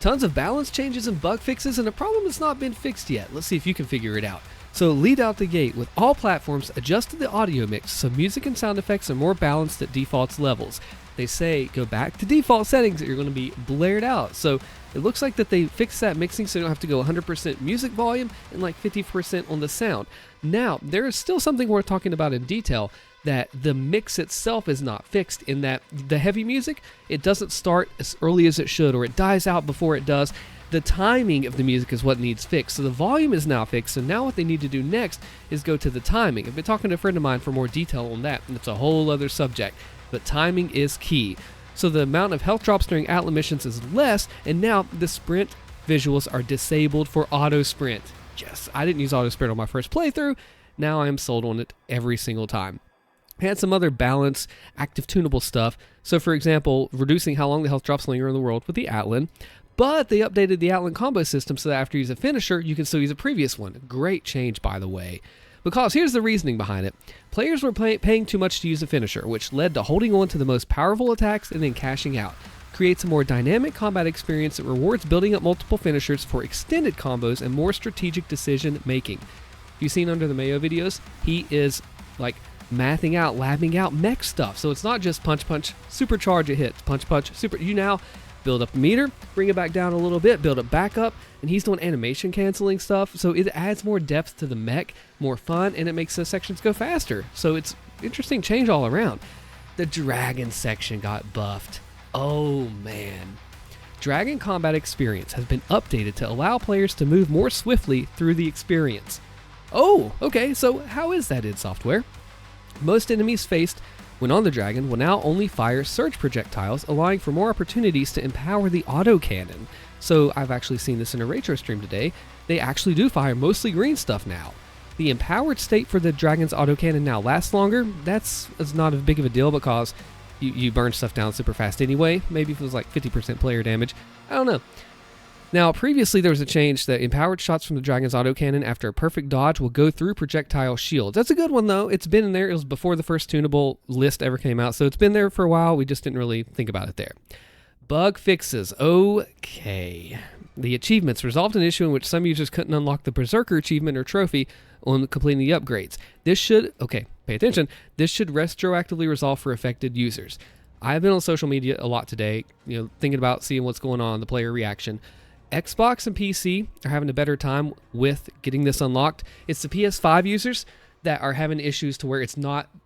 Tons of balance changes and bug fixes, and a problem that's not been fixed yet. Let's see if you can figure it out. So lead out the gate with all platforms adjusted the audio mix so music and sound effects are more balanced at default levels. They say go back to default settings or you're going to be blared out. So it looks like that they fixed that mixing so you don't have to go 100% music volume and like 50% on the sound. Now, there is still something worth talking about in detail, that the mix itself is not fixed, in that the heavy music, it doesn't start as early as it should, or it dies out before it does. The timing of the music is what needs fixed. So the volume is now fixed, so now what they need to do next is go to the timing. I've been talking to a friend of mine for more detail on that, and it's a whole other subject, but timing is key. So the amount of health drops during Atlan missions is less, and now the sprint visuals are disabled for auto sprint. Yes, I didn't use auto sprint on my first playthrough. Now I am sold on it every single time. Had some other balance, active tunable stuff. So for example, reducing how long the health drops linger in the world with the Atlan. But they updated the Atlan combo system so that after you use a finisher, you can still use a previous one. Great change, by the way. Because here's the reasoning behind it. Players were paying too much to use a finisher, which led to holding on to the most powerful attacks and then cashing out. Creates a more dynamic combat experience that rewards building up multiple finishers for extended combos and more strategic decision making. You've seen under the Mayo videos, he is like mathing out, labbing out mech stuff. So it's not just punch, punch, supercharge it hits, punch, punch, super. You now build up the meter, bring it back down a little bit, build it back up, and he's doing animation canceling stuff. So it adds more depth to the mech, more fun, and it makes the sections go faster. So it's interesting change all around. The dragon section got buffed. Oh man. Dragon combat experience has been updated to allow players to move more swiftly through the experience. Oh, okay, so how is that in software? Most enemies faced when on the dragon will now only fire surge projectiles, allowing for more opportunities to empower the autocannon. So I've actually seen this in a retro stream today. They actually do fire mostly green stuff now. The empowered state for the dragon's autocannon now lasts longer. That's not as big of a deal because you burn stuff down super fast anyway. Maybe if it was like 50% player damage. I don't know. Now, previously there was a change that empowered shots from the dragon's autocannon after a perfect dodge will go through projectile shields. That's a good one though. It's been in there. It was before the first tunable list ever came out, so it's been there for a while. We just didn't really think about it there. Bug fixes. Okay. The achievements resolved an issue in which some users couldn't unlock the Berserker achievement or trophy on completing the upgrades. This should, okay, pay attention, this should retroactively resolve for affected users. I've been on social media a lot today, thinking about seeing what's going on, the player reaction. Xbox and PC are having a better time with getting this unlocked. It's the PS5 users that are having issues to where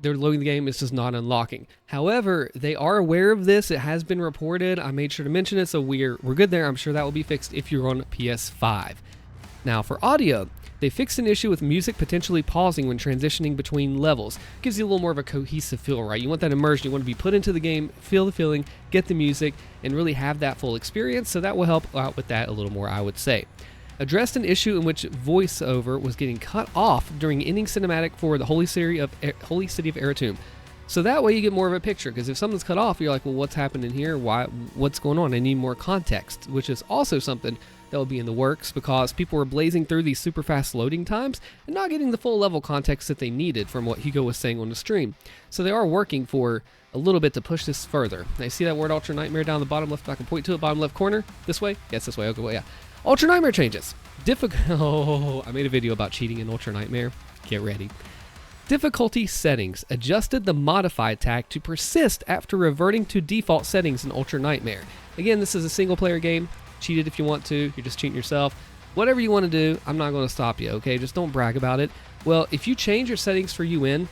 they're loading the game, it's just not unlocking. However, they are aware of this. It has been reported. I made sure to mention it, so we're good there. I'm sure that will be fixed if you're on PS5. Now for audio, they fixed an issue with music potentially pausing when transitioning between levels. Gives you a little more of a cohesive feel, right? You want that immersion. You want to be put into the game, feel the feeling, get the music, and really have that full experience. So that will help out with that a little more, I would say. Addressed an issue in which voiceover was getting cut off during ending cinematic for the Holy City of Eratum. So that way you get more of a picture, because if something's cut off, you're like, well, what's happening here? What's going on? I need more context, which is also something that will be in the works because people were blazing through these super fast loading times and not getting the full level context that they needed from what Hugo was saying on the stream. So they are working for a little bit to push this further. Now you see that word Ultra Nightmare down the bottom left? I can point to it, bottom left corner. This way? Yes, this way. Okay, well, yeah. Ultra Nightmare changes. I made a video about cheating in Ultra Nightmare. Get ready. Difficulty settings. Adjusted the modified tag to persist after reverting to default settings in Ultra Nightmare. Again, this is a single player game. Cheat it if you want to. You're just cheating yourself. Whatever you want to do, I'm not going to stop you, okay? Just don't brag about it. Well, if you change your settings for UN,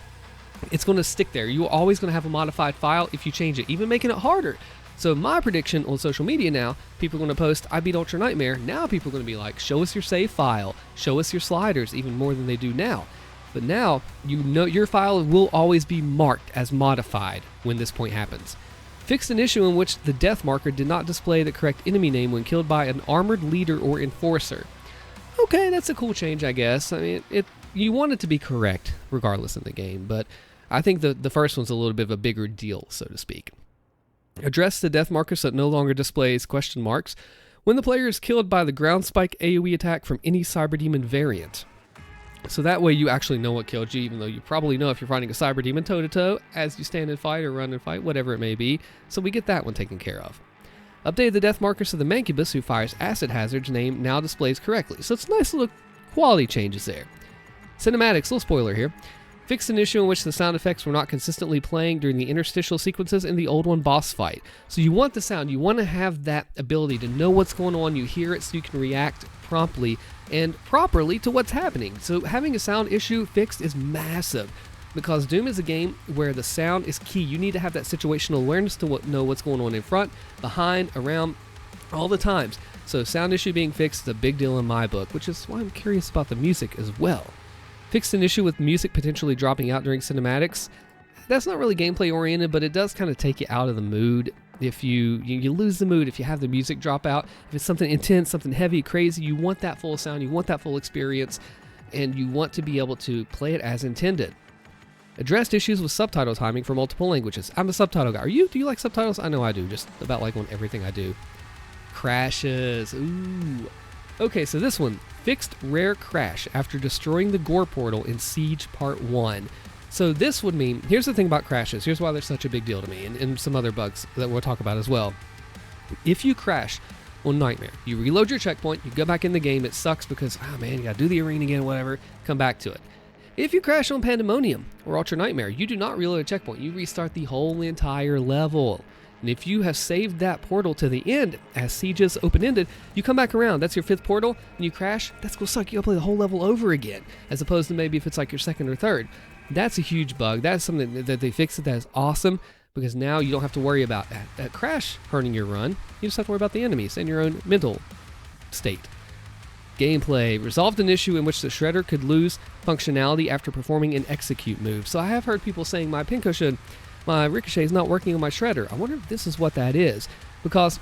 it's going to stick there. You're always going to have a modified file if you change it, even making it harder. So my prediction on social media now, people are going to post, I beat Ultra Nightmare. Now people are going to be like, show us your save file. Show us your sliders, even more than they do now. But now, your file will always be marked as modified when this point happens. Fixed an issue in which the death marker did not display the correct enemy name when killed by an armored leader or enforcer. Okay, that's a cool change, I guess. I mean, you want it to be correct regardless in the game, but I think the first one's a little bit of a bigger deal, so to speak. Address the death marker so it no longer displays question marks when the player is killed by the ground spike AoE attack from any Cyber Demon variant. So that way you actually know what killed you, even though you probably know if you're fighting a Cyber Demon toe-to-toe as you stand and fight or run and fight, whatever it may be. So we get that one taken care of. Updated the death markers of the Mancubus, who fires acid hazards, name now displays correctly. So it's nice little quality changes there. Cinematics, little spoiler here. Fixed an issue in which the sound effects were not consistently playing during the interstitial sequences in the old one boss fight. So you want the sound, you want to have that ability to know what's going on, you hear it so you can react promptly and properly to what's happening. So having a sound issue fixed is massive, because Doom is a game where the sound is key. You need to have that situational awareness to know what's going on in front, behind, around, all the times. So sound issue being fixed is a big deal in my book, which is why I'm curious about the music as well. Fixed an issue with music potentially dropping out during cinematics. That's not really gameplay oriented, but it does kind of take you out of the mood. If you lose the mood if you have the music drop out. If it's something intense, something heavy, crazy, you want that full sound, you want that full experience, and you want to be able to play it as intended. Addressed issues with subtitle timing for multiple languages. I'm a subtitle guy. Do you like subtitles? I know I do, just about like on everything I do. Crashes. Ooh. Okay, so this one, fixed rare crash after destroying the gore portal in Siege Part 1. So this would mean, here's the thing about crashes, here's why they're such a big deal to me, and some other bugs that we'll talk about as well. If you crash on Nightmare, you reload your checkpoint, you go back in the game, it sucks because, oh man, you gotta do the arena again, whatever, come back to it. If you crash on Pandemonium or Ultra Nightmare, you do not reload a checkpoint, you restart the whole entire level. And if you have saved that portal to the end, as Siege is open-ended, you come back around, that's your 5th portal, and you crash, that's gonna suck, you gotta play the whole level over again, as opposed to maybe if it's like your 2nd or 3rd. That's a huge bug, that's something that they fixed that is awesome, because now you don't have to worry about that crash hurting your run, you just have to worry about the enemies and your own mental state. Gameplay, resolved an issue in which the Shredder could lose functionality after performing an execute move. So I have heard people saying my Ricochet is not working on my Shredder. I wonder if this is what that is, because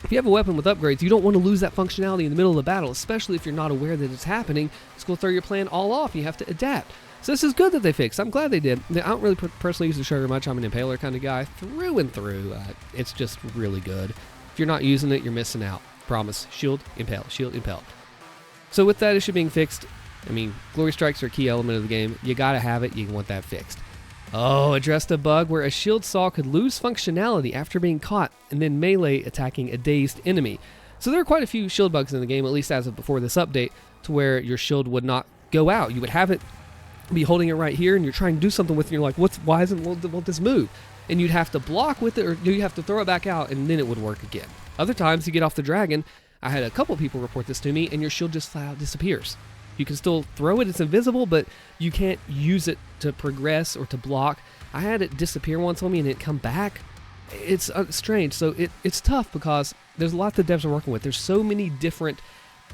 if you have a weapon with upgrades, you don't want to lose that functionality in the middle of the battle, especially if you're not aware that it's happening. It's going to throw your plan all off. You have to adapt. So this is good that they fixed. I'm glad they did. I don't really personally use the Shredder much. I'm an Impaler kind of guy through and through. It's just really good. If you're not using it, you're missing out. Promise. Shield, impale. Shield, impale. So with that issue being fixed, I mean, Glory Strikes are a key element of the game. You got to have it. You want that fixed. Oh, addressed a bug where a shield saw could lose functionality after being caught and then melee attacking a dazed enemy. So there are quite a few shield bugs in the game, at least as of before this update, to where your shield would not go out. You would have it be holding it right here and you're trying to do something with it and you're like, why won't this move? And you'd have to block with it or you have to throw it back out and then it would work again. Other times you get off the dragon, I had a couple people report this to me, and your shield just flat out disappears. You can still throw it, it's invisible, but you can't use it to progress or to block. I had it disappear once on me and it come back. It's strange, so it's tough because there's a lot the devs are working with. There's so many different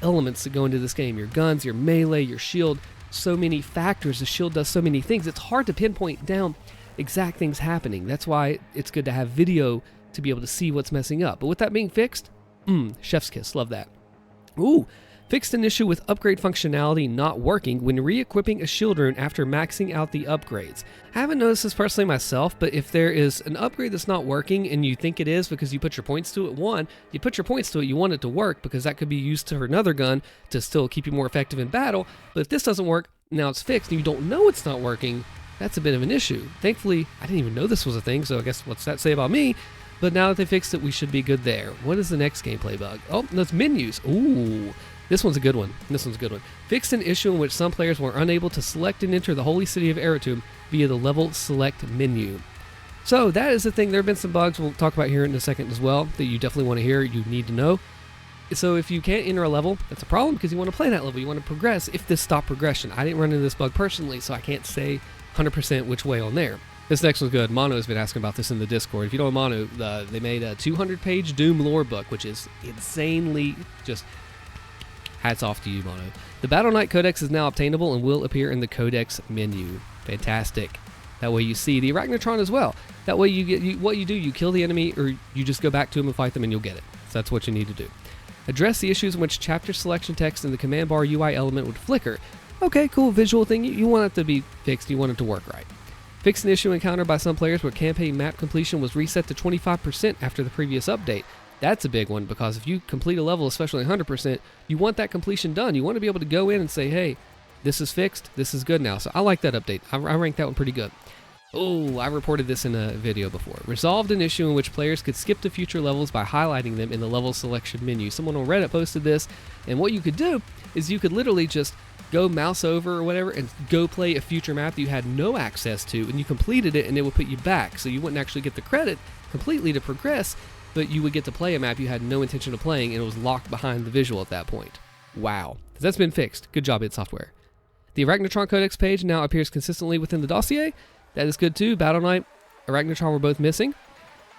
elements that go into this game. Your guns, your melee, your shield, so many factors. The shield does so many things. It's hard to pinpoint down exact things happening. That's why it's good to have video to be able to see what's messing up. But with that being fixed, chef's kiss, love that. Ooh, fixed an issue with upgrade functionality not working when re-equipping a shield rune after maxing out the upgrades. I haven't noticed this personally myself, but if there is an upgrade that's not working and you think it is because you put your points to it, you put your points to it, you want it to work because that could be used to another gun to still keep you more effective in battle, but if this doesn't work, now it's fixed and you don't know it's not working, that's a bit of an issue. Thankfully, I didn't even know this was a thing, so I guess what's that say about me? But now that they fixed it, we should be good there. What is the next gameplay bug? Oh, those menus. Ooh, this one's a good one. Fixed an issue in which some players were unable to select and enter the holy city of Eratum via the level select menu. So that is the thing. There have been some bugs we'll talk about here in a second as well that you definitely want to hear, you need to know. So if you can't enter a level, that's a problem because you want to play that level. You want to progress if this stopped progression. I didn't run into this bug personally, so I can't say 100% which way on there. This next one's good. Mono has been asking about this in the Discord. If you don't know Mono, they made a 200-page Doom lore book, which is insanely just hats off to you, Mono. The Battle Knight Codex is now obtainable and will appear in the Codex menu. Fantastic. That way you see the Arachnotron as well. That way you get what you do, you kill the enemy or you just go back to them and fight them and you'll get it. So that's what you need to do. Address the issues in which chapter selection text in the command bar UI element would flicker. Okay, cool visual thing. You want it to be fixed. You want it to work right. Fixed an issue encountered by some players where campaign map completion was reset to 25% after the previous update. That's a big one because if you complete a level, especially 100%, you want that completion done. You want to be able to go in and say, hey, this is fixed, this is good now. So I like that update. I rank that one pretty good. Oh, I reported this in a video before. Resolved an issue in which players could skip to future levels by highlighting them in the level selection menu. Someone on Reddit posted this, and what you could do is you could literally just go mouse over or whatever and go play a future map that you had no access to, and you completed it and it would put you back. So you wouldn't actually get the credit completely to progress, but you would get to play a map you had no intention of playing, and it was locked behind the visual at that point. Wow. That's been fixed. Good job, id Software. The Arachnotron Codex page now appears consistently within the dossier. That is good too. Battle Knight, Arachnotron were both missing.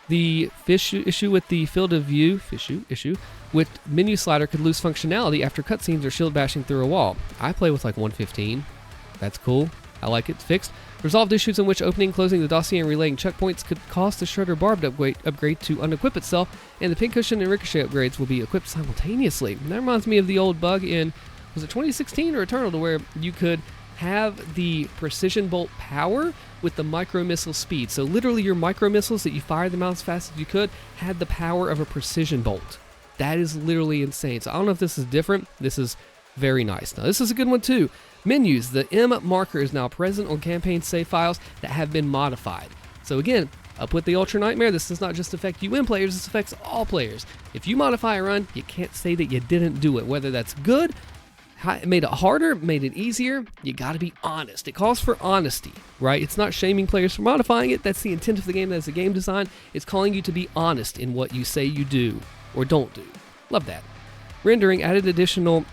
The fish issue with the field of view issue with menu slider could lose functionality after cutscenes or shield bashing through a wall. I play with like 115. That's cool. I like it. It's fixed. Resolved issues in which opening and closing the dossier and relaying checkpoints could cause the Shredder Barbed upgrade to unequip itself, and the Pincushion and Ricochet upgrades will be equipped simultaneously. And that reminds me of the old bug in, was it 2016 or Eternal, to where you could have the precision bolt power with the micro missile speed. So literally your micro missiles that you fired them out as fast as you could had the power of a precision bolt. That is literally insane. So I don't know if this is different. This is very nice. Now this is a good one too. Menus. The M marker is now present on campaign save files that have been modified. So again, up with the Ultra Nightmare, this does not just affect UN players, this affects all players. If you modify a run, you can't say that you didn't do it. Whether that's good, made it harder, made it easier, you gotta be honest. It calls for honesty, right? It's not shaming players for modifying it. That's the intent of the game as a game design. It's calling you to be honest in what you say you do or don't do. Love that. Rendering added additional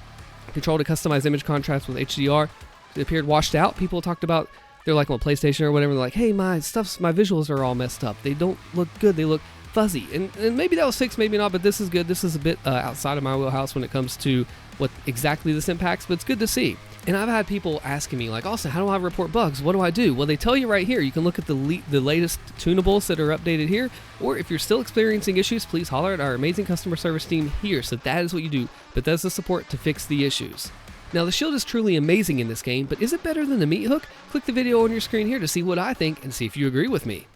control to customize image contrast with HDR. It appeared washed out. People talked about, they're like on PlayStation or whatever, they're like, hey, my visuals are all messed up. They don't look good. They look fuzzy. And maybe that was fixed, maybe not, but this is good. This is a bit outside of my wheelhouse when it comes to what exactly this impacts, but it's good to see. And I've had people asking me, like, Austin, how do I report bugs? What do I do? Well, they tell you right here. You can look at the latest tunables that are updated here, or if you're still experiencing issues, please holler at our amazing customer service team here. So that is what you do. Bethesda support to fix the issues. Now, the shield is truly amazing in this game, but is it better than the meat hook? Click the video on your screen here to see what I think and see if you agree with me.